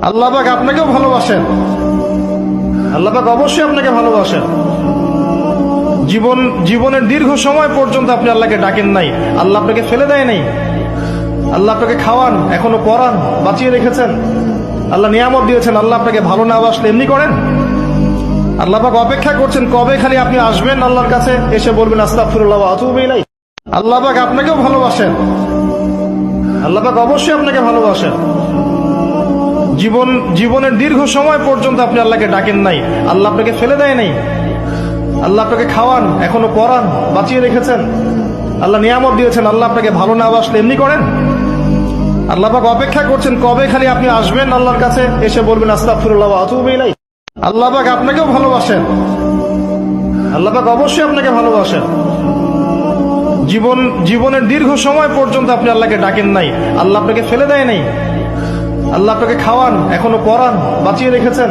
আল্লাহ পাক আপনাকেও ভালোবাসেন। আল্লাহ পাক অবশ্যই আপনাকে ভালোবাসেন। জীবনের দীর্ঘ সময় পর্যন্ত আপনি আল্লাহকে ডাকেন নাই, আল্লাহ আপনাকে ফেলে দেয় নাই। আল্লাহ আপনাকে খাওয়ান, এখনো পড়ান, বাঁচিয়ে রেখেছেন। আল্লাহ নিয়ামত দিয়েছেন, আল্লাহ আপনাকে ভালো না বাসলে এমনি করেন। আল্লাহ পাক অপেক্ষা করছেন কবে খালি আপনি আসবেন আল্লাহর কাছে, এসে বলবেন আস্তাগফিরুল্লাহ ওয়া আতুবু ইলাইহি। আল্লাহ পাক আপনাকেও ভালোবাসেন। আল্লাহ পাক অবশ্যই আপনাকে ভালোবাসেন। জীবনের দীর্ঘ সময় পর্যন্ত আপনি আল্লাহকে ডাকেন নাই, আল্লাহ আপনাকে ফেলে দেয় নাই। আল্লাহ আপনাকে খাওয়ান, এখনো পড়ান, বাঁচিয়ে রেখেছেন। আল্লাহ নিয়ামত দিয়েছেন, আল্লাহ আপনাকে ভালো না বাসলে এমনি করেন। আল্লাহ পাক অপেক্ষা করছেন কবে খালি আপনি আসবেন আল্লাহর কাছে, এসে বলবেন আস্তাগফিরুল্লাহ ওয়া আতুবু ইলাইহি। আল্লাহ পাক আপনাকেও ভালোবাসেন। আল্লাহ পাক অবশ্যই আপনাকে ভালোবাসেন। জীবনের দীর্ঘ সময় পর্যন্ত আপনি আল্লাহকে ডাকেন নাই, আল্লাহ আপনাকে ফেলে দেয় নাই। আল্লাহ আপনাকে খাওয়ান, এখনো পড়ান, বাঁচিয়ে রেখেছেন।